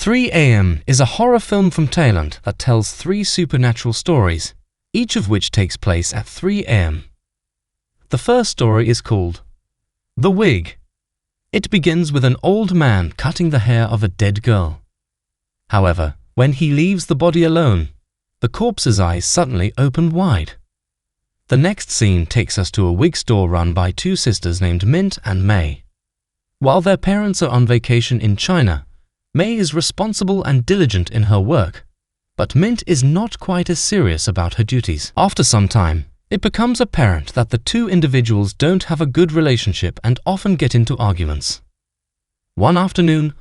3 AM is a horror film from Thailand that tells 3 supernatural stories, each of which takes place at 3 AM. The first story is called The Wig. It begins with an old man cutting the hair of a dead girl. However, when he leaves the body alone, the corpse's eyes suddenly open wide. The next scene takes us to a wig store run by 2 sisters named Mint and May. While their parents are on vacation in China, May is responsible and diligent in her work, but Mint is not quite as serious about her duties. After some time, it becomes apparent that the 2 individuals don't have a good relationship and often get into arguments. One afternoon,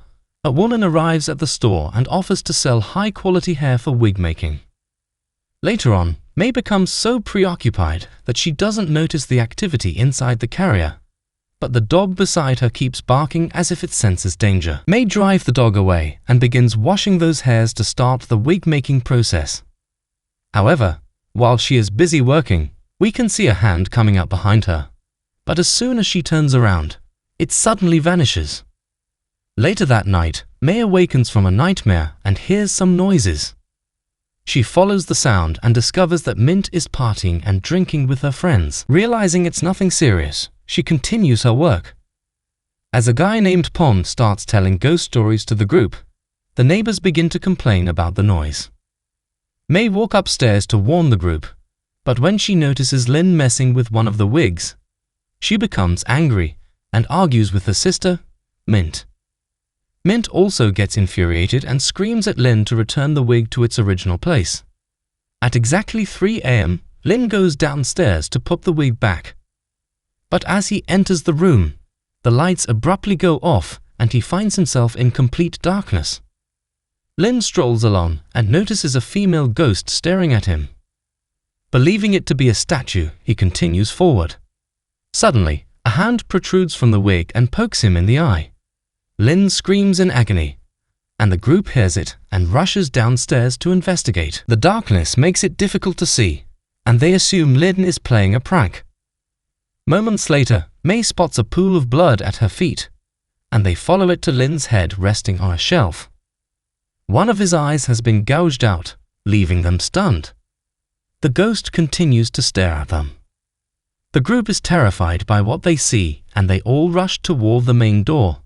a woman arrives at the store and offers to sell high-quality hair for wig making. Later on, May becomes so preoccupied that she doesn't notice the activity inside the carrier, but the dog beside her keeps barking as if it senses danger. May drives the dog away and begins washing those hairs to start the wig-making process. However, while she is busy working, we can see a hand coming up behind her, but as soon as she turns around, it suddenly vanishes. Later that night, May awakens from a nightmare and hears some noises. She follows the sound and discovers that Mint is partying and drinking with her friends. Realizing it's nothing serious, she continues her work. As a guy named Pond starts telling ghost stories to the group, the neighbors begin to complain about the noise. May walks upstairs to warn the group, but when she notices Lynn messing with one of the wigs, she becomes angry and argues with her sister, Mint. Mint also gets infuriated and screams at Lynn to return the wig to its original place. At exactly 3 AM, Lynn goes downstairs to put the wig back. But as he enters the room, the lights abruptly go off and he finds himself in complete darkness. Lynn strolls along and notices a female ghost staring at him. Believing it to be a statue, he continues forward. Suddenly, a hand protrudes from the wig and pokes him in the eye. Lynn screams in agony, and the group hears it and rushes downstairs to investigate. The darkness makes it difficult to see, and they assume Lynn is playing a prank. Moments later, May spots a pool of blood at her feet, and they follow it to Lynn's head resting on a shelf. One of his eyes has been gouged out, leaving them stunned. The ghost continues to stare at them. The group is terrified by what they see, and they all rush toward the main door,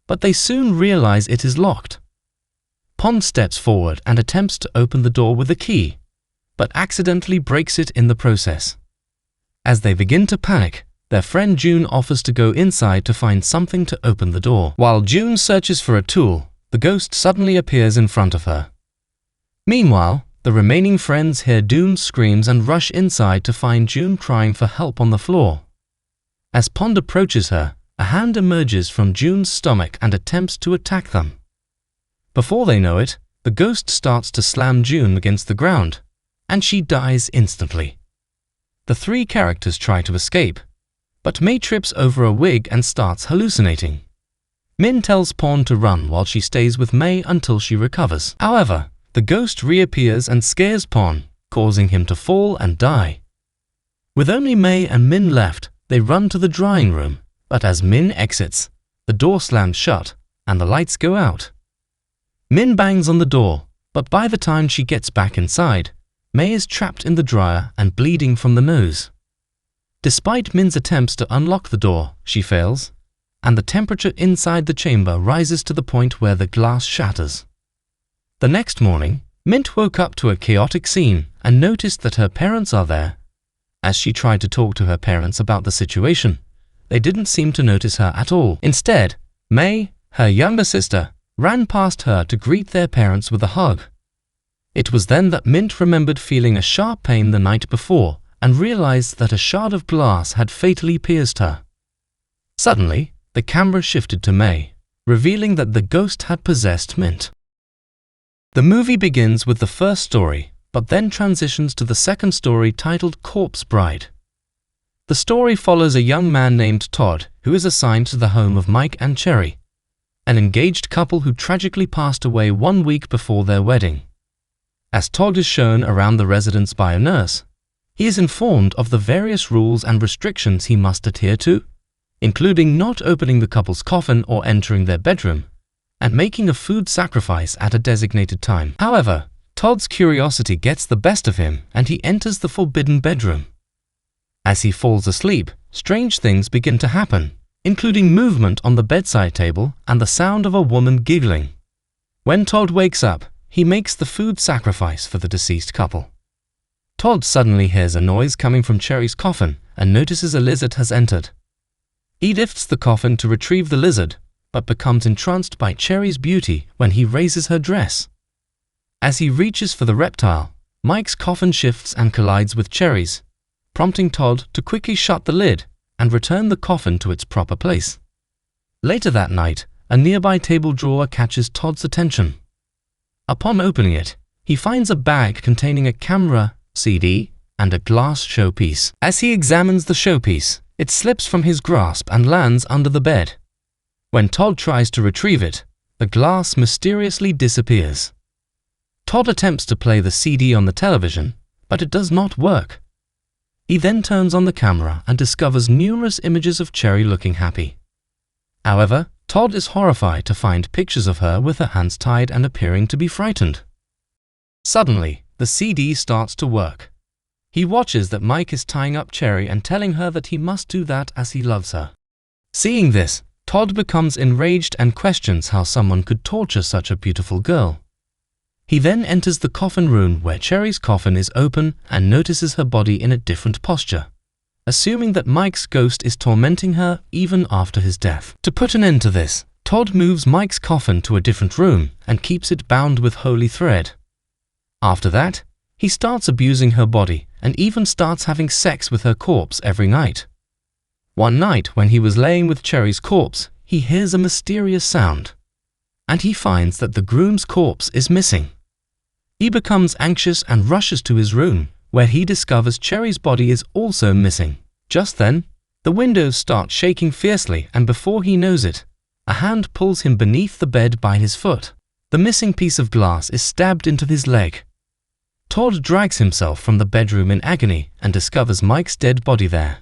but they soon realize it is locked. Pond steps forward and attempts to open the door with a key, but accidentally breaks it in the process. As they begin to panic, their friend June offers to go inside to find something to open the door. While June searches for a tool, the ghost suddenly appears in front of her. Meanwhile, the remaining friends hear June's screams and rush inside to find June crying for help on the floor. As Pond approaches her, a hand emerges from June's stomach and attempts to attack them. Before they know it, the ghost starts to slam June against the ground, and she dies instantly. The 3 characters try to escape, but May trips over a wig and starts hallucinating. Min tells Pond to run while she stays with May until she recovers. However, the ghost reappears and scares Pond, causing him to fall and die. With only May and Min left, they run to the drying room, but as Min exits, the door slams shut and the lights go out. Min bangs on the door, but by the time she gets back inside, May is trapped in the dryer and bleeding from the nose. Despite Min's attempts to unlock the door, she fails, and the temperature inside the chamber rises to the point where the glass shatters. The next morning, Mint woke up to a chaotic scene and noticed that her parents are there. As she tried to talk to her parents about the situation, they didn't seem to notice her at all. Instead, May, her younger sister, ran past her to greet their parents with a hug. It was then that Mint remembered feeling a sharp pain the night before and realized that a shard of glass had fatally pierced her. Suddenly, the camera shifted to May, revealing that the ghost had possessed Mint. The movie begins with the first story, but then transitions to the second story titled Corpse Bride. The story follows a young man named Todd who is assigned to the home of Mike and Cherry, an engaged couple who tragically passed away 1 week before their wedding. As Todd is shown around the residence by a nurse, he is informed of the various rules and restrictions he must adhere to, including not opening the couple's coffin or entering their bedroom, and making a food sacrifice at a designated time. However, Todd's curiosity gets the best of him and he enters the forbidden bedroom. As he falls asleep, strange things begin to happen, including movement on the bedside table and the sound of a woman giggling. When Todd wakes up, he makes the food sacrifice for the deceased couple. Todd suddenly hears a noise coming from Cherry's coffin and notices a lizard has entered. He lifts the coffin to retrieve the lizard, but becomes entranced by Cherry's beauty when he raises her dress. As he reaches for the reptile, Mike's coffin shifts and collides with Cherry's, prompting Todd to quickly shut the lid and return the coffin to its proper place. Later that night, a nearby table drawer catches Todd's attention. Upon opening it, he finds a bag containing a camera, CD, and a glass showpiece. As he examines the showpiece, it slips from his grasp and lands under the bed. When Todd tries to retrieve it, the glass mysteriously disappears. Todd attempts to play the CD on the television, but it does not work. He then turns on the camera and discovers numerous images of Cherry looking happy. However, Todd is horrified to find pictures of her with her hands tied and appearing to be frightened. Suddenly, the CD starts to work. He watches that Mike is tying up Cherry and telling her that he must do that as he loves her. Seeing this, Todd becomes enraged and questions how someone could torture such a beautiful girl. He then enters the coffin room where Cherry's coffin is open and notices her body in a different posture, assuming that Mike's ghost is tormenting her even after his death. To put an end to this, Todd moves Mike's coffin to a different room and keeps it bound with holy thread. After that, he starts abusing her body and even starts having sex with her corpse every night. One night, when he was laying with Cherry's corpse, he hears a mysterious sound, and he finds that the groom's corpse is missing. He becomes anxious and rushes to his room, where he discovers Cherry's body is also missing. Just then, the windows start shaking fiercely, and before he knows it, a hand pulls him beneath the bed by his foot. The missing piece of glass is stabbed into his leg. Todd drags himself from the bedroom in agony and discovers Mike's dead body there.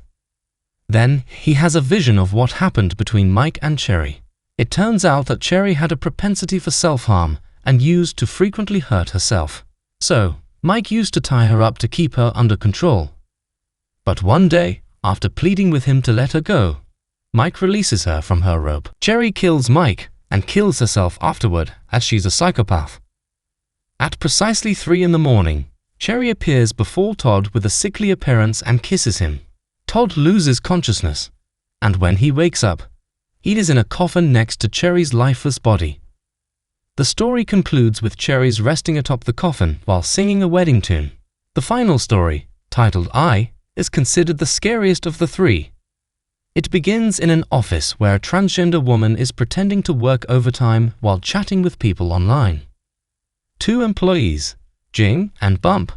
Then, he has a vision of what happened between Mike and Cherry. It turns out that Cherry had a propensity for self-harm and used to frequently hurt herself. So, Mike used to tie her up to keep her under control. But one day, after pleading with him to let her go, Mike releases her from her rope. Cherry kills Mike and kills herself afterward, as she's a psychopath. At precisely 3 in the morning, Cherry appears before Todd with a sickly appearance and kisses him. Todd loses consciousness, and when he wakes up, he is in a coffin next to Cherry's lifeless body. The story concludes with Cherry's resting atop the coffin while singing a wedding tune. The final story, titled I, is considered the scariest of the 3. It begins in an office where a transgender woman is pretending to work overtime while chatting with people online. 2 employees, Jing and Bump,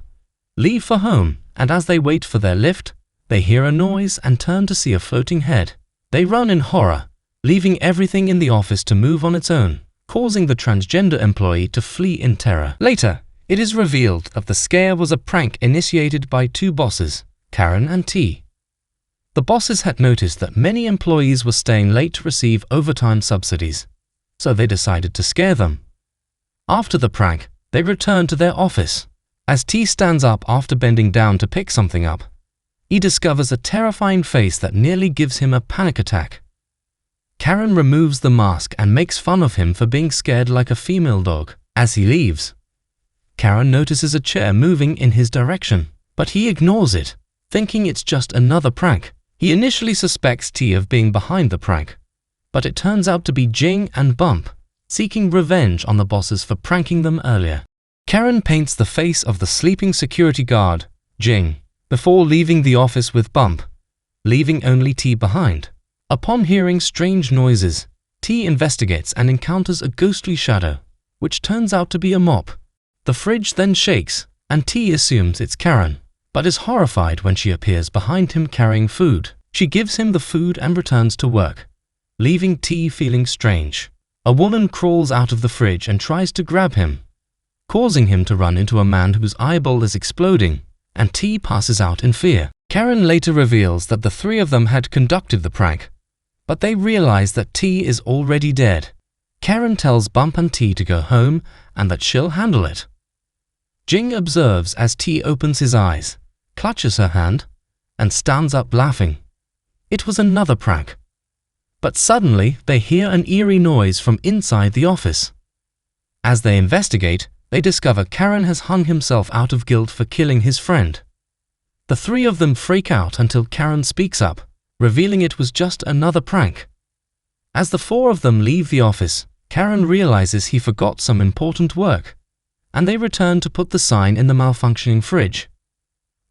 leave for home, and as they wait for their lift, they hear a noise and turn to see a floating head. They run in horror, leaving everything in the office to move on its own, causing the transgender employee to flee in terror. Later, it is revealed that the scare was a prank initiated by 2 bosses, Karen and T. The bosses had noticed that many employees were staying late to receive overtime subsidies, so they decided to scare them. After the prank, they return to their office. As T stands up after bending down to pick something up, he discovers a terrifying face that nearly gives him a panic attack. Karen removes the mask and makes fun of him for being scared like a female dog. As he leaves, Karen notices a chair moving in his direction, but he ignores it, thinking it's just another prank. He initially suspects T of being behind the prank, but it turns out to be Jing and Bump, seeking revenge on the bosses for pranking them earlier. Karen paints the face of the sleeping security guard, Jing, before leaving the office with Bump, leaving only T behind. Upon hearing strange noises, T investigates and encounters a ghostly shadow, which turns out to be a mop. The fridge then shakes, and T assumes it's Karen, but is horrified when she appears behind him carrying food. She gives him the food and returns to work, leaving T feeling strange. A woman crawls out of the fridge and tries to grab him, causing him to run into a man whose eyeball is exploding, and T passes out in fear. Karen later reveals that the 3 of them had conducted the prank, but they realize that T is already dead. Karen tells Bump and T to go home and that she'll handle it. Jing observes as T opens his eyes, clutches her hand, and stands up laughing. It was another prank. But suddenly they hear an eerie noise from inside the office. As they investigate, they discover Karen has hung himself out of guilt for killing his friend. The three of them freak out until Karen speaks up, revealing it was just another prank. As the four of them leave the office, Karen realizes he forgot some important work, and they return to put the sign in the malfunctioning fridge.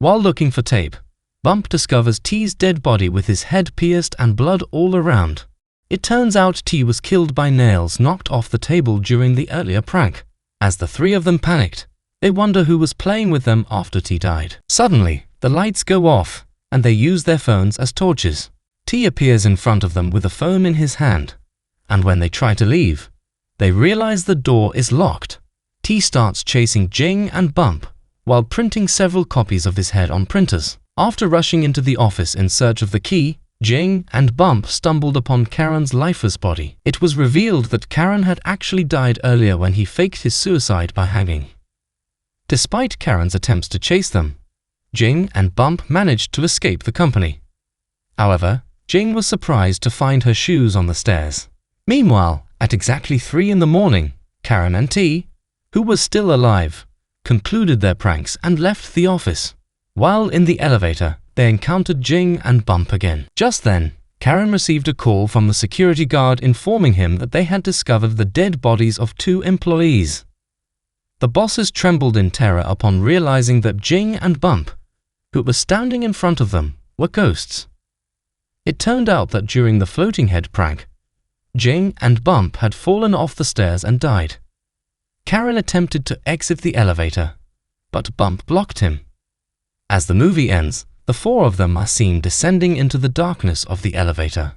While looking for tape, Bump discovers T's dead body with his head pierced and blood all around. It turns out T was killed by nails knocked off the table during the earlier prank. As the three of them panicked, they wonder who was playing with them after T died. Suddenly, the lights go off, and they use their phones as torches. T appears in front of them with a phone in his hand, and when they try to leave, they realize the door is locked. T starts chasing Jing and Bump while printing several copies of his head on printers. After rushing into the office in search of the key, Jing and Bump stumbled upon Karen's lifeless body. It was revealed that Karen had actually died earlier when he faked his suicide by hanging. Despite Karen's attempts to chase them, Jing and Bump managed to escape the company. However, Jing was surprised to find her shoes on the stairs. Meanwhile, at exactly 3 in the morning, Karen and T, who was still alive, concluded their pranks and left the office. While in the elevator, they encountered Jing and Bump again. Just then, Karen received a call from the security guard informing him that they had discovered the dead bodies of 2 employees. The bosses trembled in terror upon realizing that Jing and Bump, who were standing in front of them, were ghosts. It turned out that during the floating head prank, Jing and Bump had fallen off the stairs and died. Karen attempted to exit the elevator, but Bump blocked him. As the movie ends, the 4 of them are seen descending into the darkness of the elevator.